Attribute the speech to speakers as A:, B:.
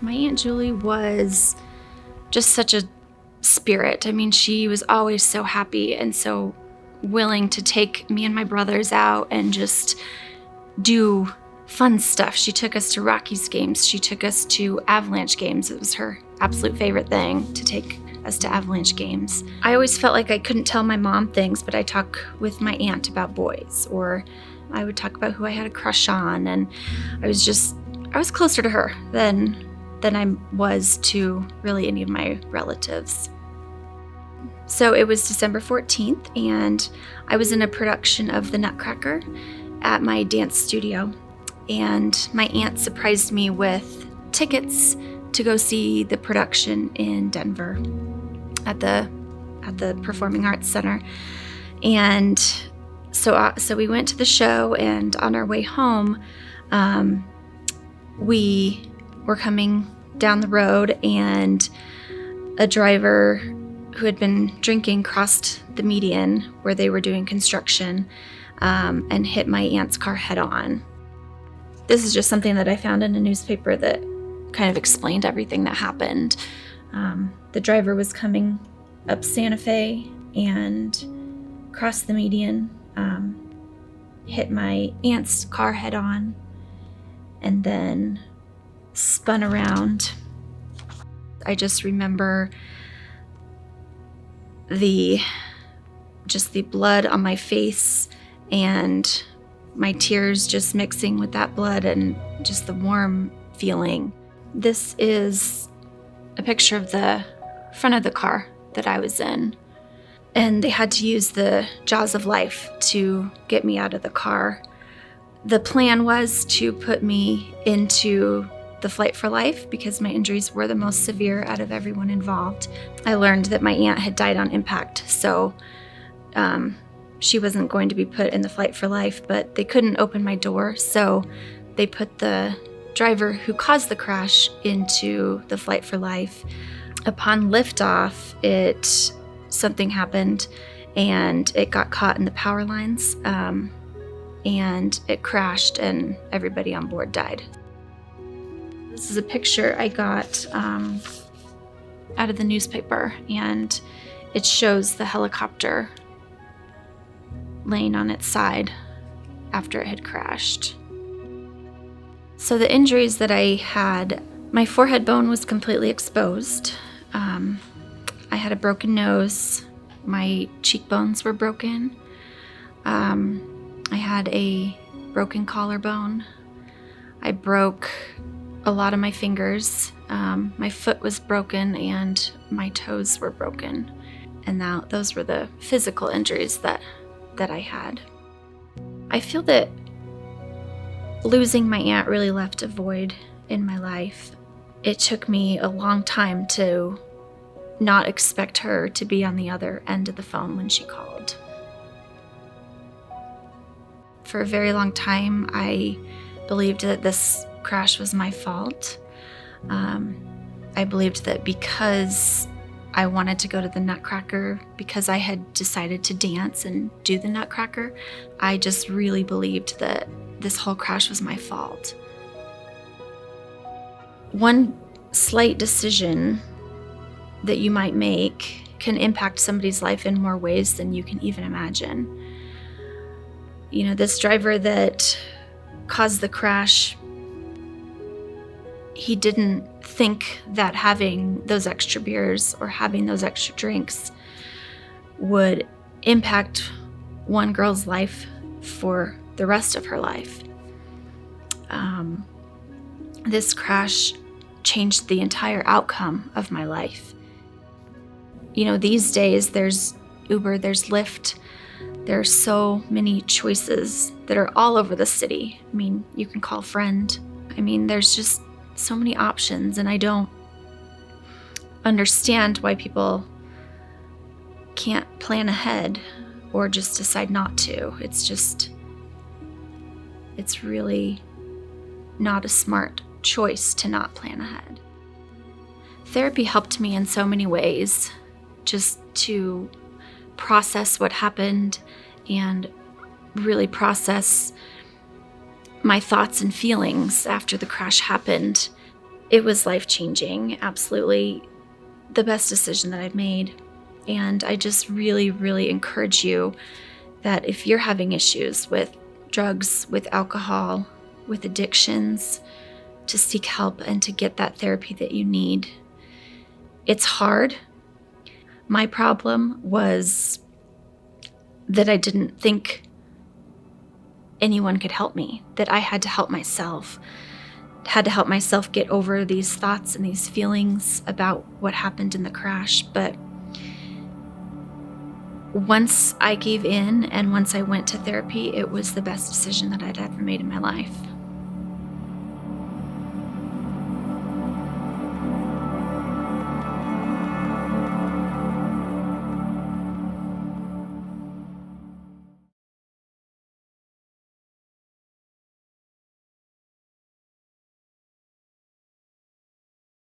A: My Aunt Julie was just such a spirit. I mean, she was always so happy and so willing to take me and my brothers out and just do fun stuff. She took us to Rockies games. She took us to Avalanche games. It was her absolute favorite thing to take us to Avalanche games. I always felt like I couldn't tell my mom things, but I talk with my aunt about boys, or I would talk about who I had a crush on, and I was closer to her than I was to really any of my relatives. So it was December 14th, and I was in a production of The Nutcracker at my dance studio, and my aunt surprised me with tickets to go see the production in Denver at the Performing Arts Center. And so we went to the show, and on our way home, we were coming down the road, and a driver who had been drinking crossed the median where they were doing construction and hit my aunt's car head on. This is just something that I found in a newspaper that kind of explained everything that happened. The driver was coming up Santa Fe and crossed the median, hit my aunt's car head on, and then spun around. I just remember the blood on my face and my tears just mixing with that blood and just the warm feeling. This is a picture of the front of the car that I was in, and they had to use the jaws of life to get me out of the car. The plan was to put me into the flight for life because my injuries were the most severe out of everyone involved. I learned that my aunt had died on impact, so she wasn't going to be put in the flight for life, but they couldn't open my door, so they put the driver who caused the crash into the flight for life. Upon liftoff, something happened, and it got caught in the power lines, and it crashed, and everybody on board died. This is a picture I got out of the newspaper, and it shows the helicopter laying on its side after it had crashed. So the injuries that I had, my forehead bone was completely exposed. I had a broken nose. My cheekbones were broken. I had a broken collarbone. I broke a lot of my fingers. My foot was broken and my toes were broken. And those were the physical injuries that I had. I feel that losing my aunt really left a void in my life. It took me a long time to not expect her to be on the other end of the phone when she called. For a very long time, I believed that this crash was my fault. I believed that because I wanted to go to the Nutcracker, because I had decided to dance and do the Nutcracker, I just really believed that this whole crash was my fault. One slight decision that you might make can impact somebody's life in more ways than you can even imagine. You know, this driver that caused the crash, he didn't think that having those extra beers or having those extra drinks would impact one girl's life for the rest of her life. This crash changed the entire outcome of my life. You know, these days there's Uber, there's Lyft, there are so many choices that are all over the city. I mean, you can call a friend. I mean, there's just so many options, and I don't understand why people can't plan ahead or just decide not to. It's really not a smart choice to not plan ahead. Therapy helped me in so many ways, just to process what happened and really process my thoughts and feelings after the crash happened. It was life-changing, absolutely the best decision that I've made. And I just really, really encourage you that if you're having issues with drugs, with alcohol, with addictions, to seek help and to get that therapy that you need. It's hard. My problem was that I didn't think anyone could help me, that I had to help myself, had to help myself get over these thoughts and these feelings about what happened in the crash. But once I gave in and once I went to therapy, it was the best decision that I'd ever made in my life.